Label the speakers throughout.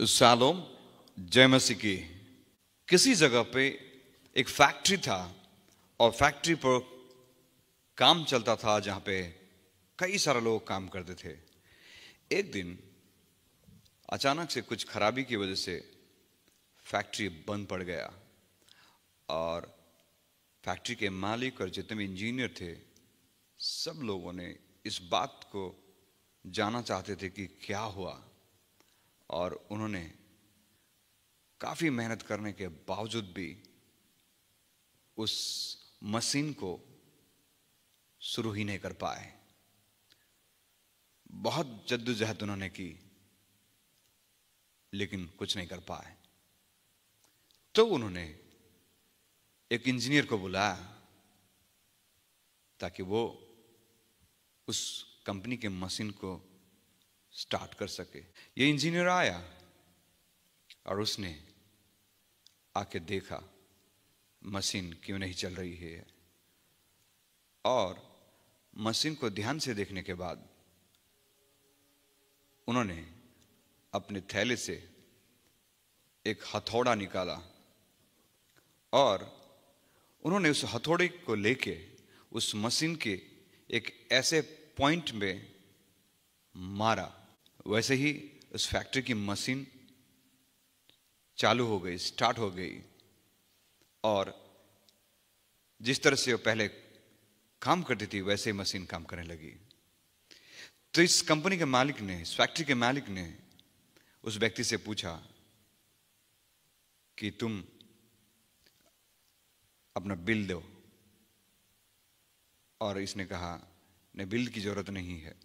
Speaker 1: सालों जय मसीह की। किसी जगह पे एक फैक्ट्री था और फैक्ट्री पर काम चलता था जहां पे कई सारे लोग काम करते थे। एक दिन अचानक से कुछ खराबी की वजह से फैक्ट्री बंद पड़ गया और फैक्ट्री के मालिक और जितने भी इंजीनियर थे सब लोगों ने इस बात को जानना चाहते थे कि क्या हुआ, और उन्होंने काफी मेहनत करने के बावजूद भी उस मशीन को शुरू ही नहीं कर पाए। बहुत जद्दोजहद उन्होंने की लेकिन कुछ नहीं कर पाए। तो उन्होंने एक इंजीनियर को बुलाया ताकि वो उस कंपनी के मशीन को स्टार्ट कर सके। ये इंजीनियर आया और उसने आके देखा मशीन क्यों नहीं चल रही है, और मशीन को ध्यान से देखने के बाद उन्होंने अपने थैले से एक हथौड़ा निकाला और उन्होंने उस हथौड़े को लेके उस मशीन के एक ऐसे पॉइंट में मारा। वैसे ही उस फैक्ट्री की मशीन चालू हो गई, स्टार्ट हो गई, और जिस तरह से वो पहले काम करती थी वैसे ही मशीन काम करने लगी। तो इस कंपनी के मालिक ने, इस फैक्ट्री के मालिक ने उस व्यक्ति से पूछा कि तुम अपना बिल दो, और इसने कहा नहीं, बिल की जरूरत नहीं है,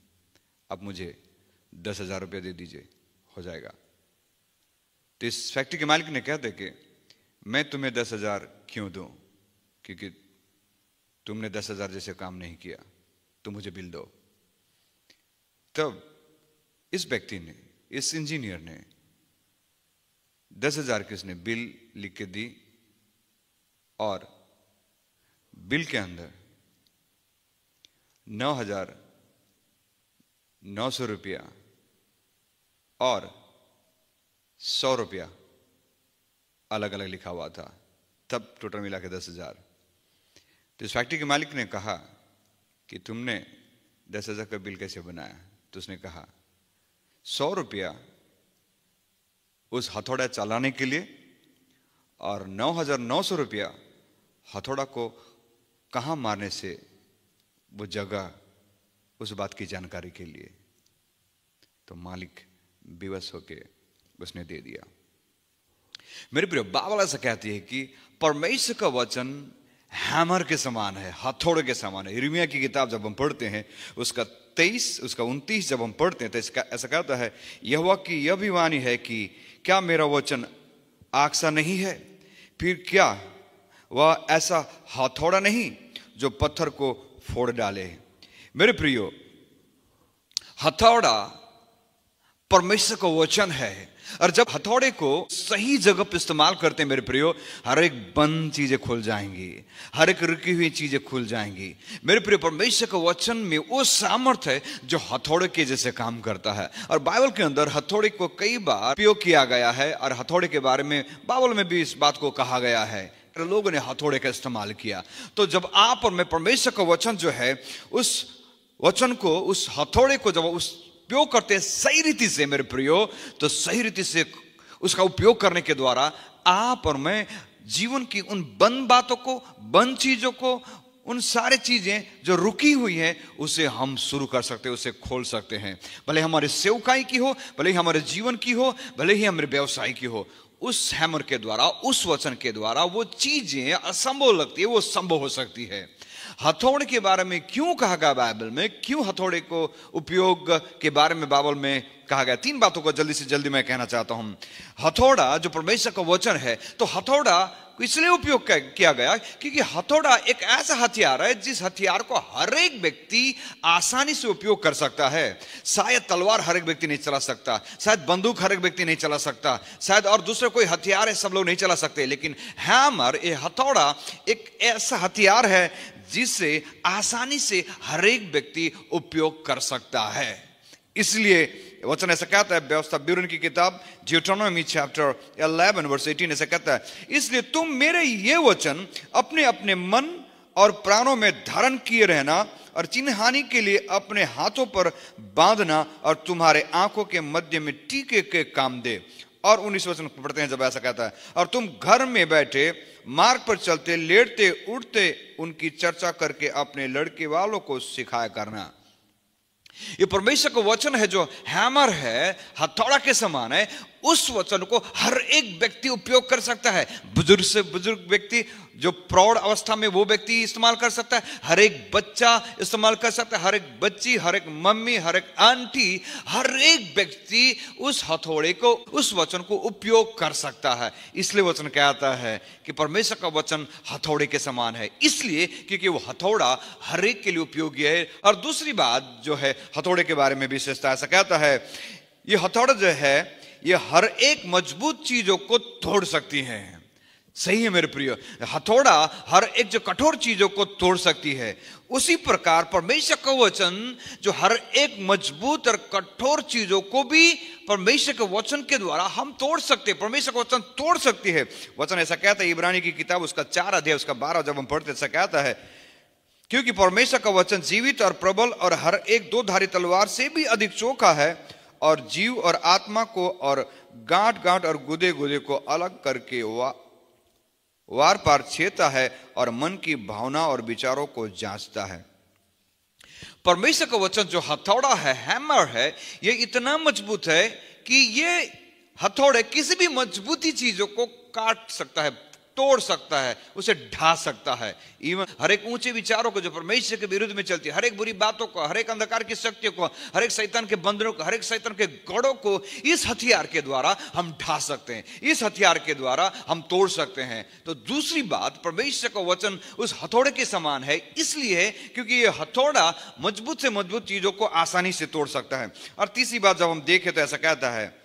Speaker 1: अब मुझे 10,000 रुपया दे दीजिए, हो जाएगा। तो इस फैक्ट्री के मालिक ने कहा था कि मैं तुम्हें 10,000 क्यों दूं, क्योंकि तुमने 10,000 जैसे काम नहीं किया, तो मुझे बिल दो। तब इस व्यक्ति ने, इस इंजीनियर ने 10,000 की उसने बिल लिख के दी, और बिल के अंदर 9,900 रुपया और 100 रुपया अलग अलग लिखा हुआ था। तब टोटल मिला के 10,000। तो इस फैक्ट्री के मालिक ने कहा कि तुमने 10,000 का बिल कैसे बनाया? तो उसने कहा 100 रुपया उस हथौड़ा चलाने के लिए और 9,900 रुपया हथौड़ा को कहां मारने से वो जगह, उस बात की जानकारी के लिए। तो मालिक बेबस होके उसने दे दिया। मेरे प्रिय, बाइबल ऐसा कहती है कि परमेश्वर का वचन हैमर के समान है, हथौड़े के समान है। यिर्मयाह की किताब जब हम पढ़ते हैं उसका 29 जब हम पढ़ते हैं तो इसका ऐसा कहता है, यहोवा की यह भी वाणी है कि क्या मेरा वचन आग सा नहीं है, फिर क्या वह ऐसा हथौड़ा नहीं जो पत्थर को फोड़ डाले। मेरे प्रियो, हथौड़ा परमेश्वर का वचन है, और जब हथौड़े को सही जगह पर इस्तेमाल करते हैं मेरे प्रियो, हर एक बंद चीजें खुल जाएंगी, हर एक रुकी हुई चीजें खुल जाएंगी। मेरे प्रियो, परमेश्वर के वचन में वो सामर्थ्य है जो हथौड़े के जैसे काम करता है। और बाइबल के अंदर हथौड़े को कई बार उपयोग किया गया है, और हथौड़े के बारे में बाइबल में भी इस बात को कहा गया है, लोगों ने हथौड़े का इस्तेमाल किया। तो जब आप और मैं परमेश्वर का वचन जो है, उस वचन को, उस हथौड़े को जब उस उपयोग करते हैं सही रीति से मेरे प्रियो, तो सही रीति से उसका उपयोग करने के द्वारा आप और मैं जीवन की उन बंद बातों को, बंद चीजों को, उन सारे चीजें जो रुकी हुई हैं उसे हम शुरू कर सकते हैं, उसे खोल सकते हैं। भले हमारे सेवकाई की हो, भले ही हमारे जीवन की हो, भले ही हमारे व्यवसाय की हो, उस हैमर के द्वारा, उस वचन के द्वारा वो चीजें असंभव लगती है वो संभव हो सकती है। हथौड़े के बारे में क्यों कहा गया बाइबल में, क्यों हथौड़े को उपयोग के बारे में बाइबल में कहा गया? 3 बातों को जल्दी से जल्दी मैं कहना चाहता हूं। हथौड़ा जो परमेश्वर का वचन है, तो हथौड़ा इसलिए उपयोग किया गया क्योंकि हथौड़ा एक ऐसा हथियार है जिस हथियार को हर एक व्यक्ति आसानी से उपयोग कर सकता है। शायद तलवार हर एक व्यक्ति नहीं चला सकता, शायद बंदूक हर एक व्यक्ति नहीं चला सकता, शायद और दूसरे कोई हथियार है सब लोग नहीं चला सकते, लेकिन हैमर, ये हथौड़ा एक ऐसा हथियार है जिसे आसानी से हर एक व्यक्ति उपयोग कर सकता है। इसलिए वचन ऐसा कहता है, व्यवस्था विवरण की किताब ड्यूटेरोनोमी चैप्टर 11 वर्स 18 ऐसा कहता है, इसलिए तुम मेरे ये वचन अपने अपने मन और प्राणों में धारण किए रहना और चिन्हानी के लिए अपने हाथों पर बांधना और तुम्हारे आंखों के मध्य में टीके के काम दे। और 19 वचन पढ़ते हैं जब ऐसा कहता है, और तुम घर में बैठे मार्ग पर चलते लेटते उठते उनकी चर्चा करके अपने लड़के वालों को सिखाया करना। ये परमेश्वर का वचन है जो हैमर है, हथौड़ा के समान है। उस वचन को हर एक व्यक्ति उपयोग कर सकता है। बुजुर्ग से बुजुर्ग व्यक्ति, जो प्रौढ़ अवस्था में, वो व्यक्ति इस्तेमाल कर सकता है। हर एक बच्चा इस्तेमाल कर सकता है, हर एक बच्ची, हर एक मम्मी, हर एक आंटी, हर एक व्यक्ति उस हथौड़े को, उस वचन को उपयोग कर सकता है। इसलिए वचन कहता है कि परमेश्वर का वचन हथौड़े के समान है, इसलिए क्योंकि वो हथौड़ा हर एक के लिए उपयोगी है। और दूसरी बात जो है हथौड़े के बारे में विशेषता ऐसा कहता है, ये हथौड़ा जो है ये हर एक मजबूत चीजों को तोड़ सकती है। सही है मेरे प्रिय, हथौड़ा हर एक जो कठोर चीजों को तोड़ सकती है, उसी प्रकार परमेश्वर का वचन जो हर एक मजबूत और कठोर चीजों को भी परमेश्वर के वचन के द्वारा हम तोड़ सकते हैं। परमेश्वर का वचन तोड़ सकती है। वचन ऐसा कहता है, इब्रानी की किताब उसका 4 अध्याय उसका 12 जब हम पढ़ते ऐसा कहता है, क्योंकि परमेश्वर का वचन जीवित और प्रबल और हर एक 2 धारी तलवार से भी अधिक चोखा है और जीव और आत्मा को और गांठ गांठ और गुदे गुदे को अलग करके वार पार छेदता है और मन की भावना और विचारों को जांचता है। परमेश्वर का वचन जो हथौड़ा है, हैमर है, ये इतना मजबूत है कि ये हथौड़े किसी भी मजबूती चीजों को काट सकता है, तोड़ सकता है, उसे ढा सकता है। इवन हर एक ऊंचे विचारों को जो परमेश्वर के विरुद्ध में चलती है, हर एक बुरी बातों को, हर एक अंधकार की शक्तियों को, हर एक शैतान के बंधनों को, हर एक शैतान के गढ़ों को इस हथियार के द्वारा हम ढा सकते हैं, इस हथियार के द्वारा हम तोड़ सकते हैं। तो दूसरी बात, परमेश्वर का वचन उस हथौड़े के समान है, इसलिए क्योंकि ये हथौड़ा मजबूत से मजबूत चीजों को आसानी से तोड़ सकता है। और तीसरी बात जब हम देखें तो ऐसा कहता है,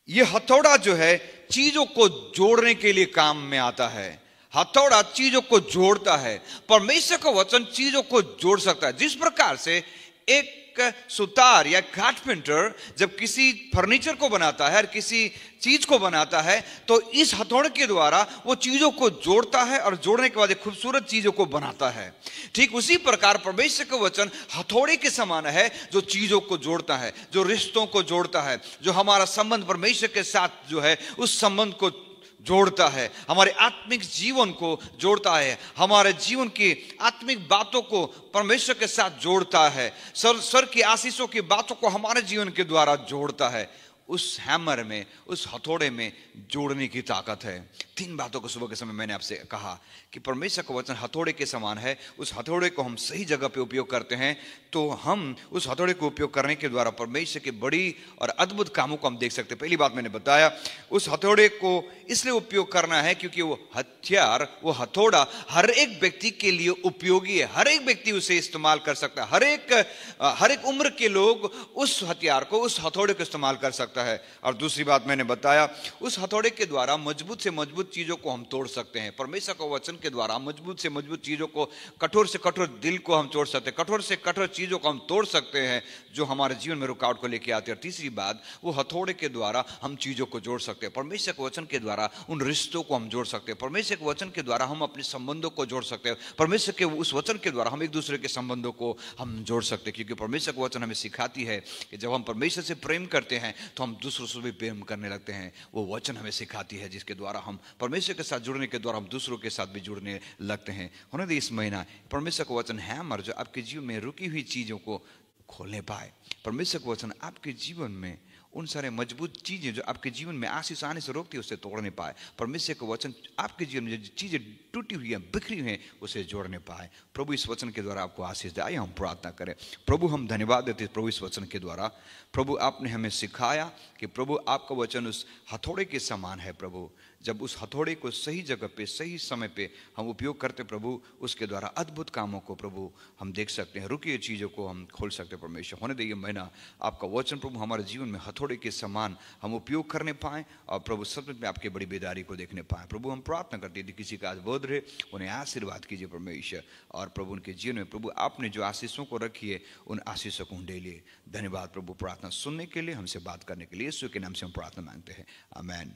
Speaker 1: यह हथौड़ा जो है चीजों को जोड़ने के लिए काम में आता है। हथौड़ा चीजों को जोड़ता है। परमेश्वर का वचन चीजों को जोड़ सकता है। जिस प्रकार से एक सुतार या कारपेंटर जब किसी फर्नीचर को बनाता है और किसी चीज को बनाता है, तो इस हथौड़े के द्वारा वो चीजों को जोड़ता है और जोड़ने के बाद एक खूबसूरत चीजों को बनाता है। ठीक उसी प्रकार परमेश्वर का वचन हथौड़े के समान है, जो चीजों को जोड़ता है, जो रिश्तों को जोड़ता है, जो हमारा संबंध परमेश्वर के साथ जो है उस संबंध को जोड़ता है, हमारे आत्मिक जीवन को जोड़ता है, हमारे जीवन की आत्मिक बातों को परमेश्वर के साथ जोड़ता है, स्वर की आशीषों की बातों को हमारे जीवन के द्वारा जोड़ता है। उस हैमर में, उस हथौड़े में जोड़ने की ताकत है। 3 बातों को सुबह के समय मैंने आपसे कहा कि परमेश्वर का वचन हथौड़े के समान है। उस हथौड़े को हम सही जगह पे उपयोग करते हैं तो हम उस हथौड़े को उपयोग करने के द्वारा परमेश्वर के बड़ी और अद्भुत कामों को हम देख सकते हैं। पहली बात मैंने बताया, उस हथौड़े को इसलिए उपयोग करना है क्योंकि वो हथियार, वो हथौड़ा हर एक व्यक्ति के लिए उपयोगी है। हर एक व्यक्ति उसे इस्तेमाल कर सकता है। हर एक उम्र के लोग उस हथियार को, उस हथौड़े को इस्तेमाल कर सकता है। और दूसरी बात मैंने बताया, उस हथौड़े के द्वारा मजबूत से मजबूत चीजों को हम तोड़ सकते हैं। परमेश्वर का वचन के द्वारा मजबूत से मजबूत चीजों को, कठोर से कठोर दिल को हम तोड़ सकते हैं, कठोर से कठोर चीजों को हम तोड़ सकते हैं जो हमारे जीवन में रुकावट को लेकर आते हैं। और तीसरी बात, वो हथौड़े के द्वारा हम चीजों को जोड़ सकते हैं। परमेश्वर के वचन के द्वारा उन रिश्तों को हम जोड़ सकते हैं। परमेश्वर के वचन के द्वारा हम अपने संबंधों को जोड़ सकते हैं। परमेश्वर के उस वचन के द्वारा हम एक दूसरे के संबंधों को हम जोड़ सकते हैं, क्योंकि परमेश्वर का वचन हमें सिखाती है कि जब हम परमेश्वर से प्रेम करते हैं तो हम दूसरों से भी प्रेम करने लगते हैं। वो वचन हमें सिखाती है जिसके द्वारा हम परमेश्वर के साथ जुड़ने के द्वारा हम दूसरों के साथ भी जुड़ने लगते हैं। होने दे इस महीना परमेश्वर का वचन हैमर जो आपके जीवन में रुकी हुई चीजों को खोलने पाए। परमेश्वर का वचन आपके जीवन में उन सारे मजबूत चीजें जो आपके जीवन में आशीष आने से रोकती है उसे तोड़ने पाए। परमेश्वर का वचन आपके जीवन में जो चीजें टूटी हुई हैं, बिखरी हुई हैं, उसे जोड़ने पाए। प्रभु इस वचन के द्वारा आपको आशीष दे। आइए हम प्रार्थना करें। प्रभु हम धन्यवाद देते हैं प्रभु इस वचन के द्वारा। प्रभु आपने हमें सिखाया कि प्रभु आपका वचन उस हथौड़े के समान है। प्रभु जब उस हथौड़े को सही जगह पे सही समय पे हम उपयोग करते प्रभु, उसके द्वारा अद्भुत कामों को प्रभु हम देख सकते हैं, रुकी हुई चीज़ों को हम खोल सकते हैं। परमेश्वर होने दे ये महीना आपका वचन प्रभु हमारे जीवन में हथौड़े के समान हम उपयोग करने पाएँ और प्रभु सच में आपकी बड़ी बेदारी को देखने पाएँ। प्रभु हम प्रार्थना करते हैं किसी का आज बोध रहे, उन्हें आशीर्वाद कीजिए परमेश्वर, और प्रभु उनके जीवन में प्रभु आपने जो आशीषों को रखी है उन आशीषों को ढे लिए। धन्यवाद प्रभु प्रार्थना सुनने के लिए, हमसे बात करने के लिए। यीशु के नाम से हम प्रार्थना मांगते हैं, आमीन।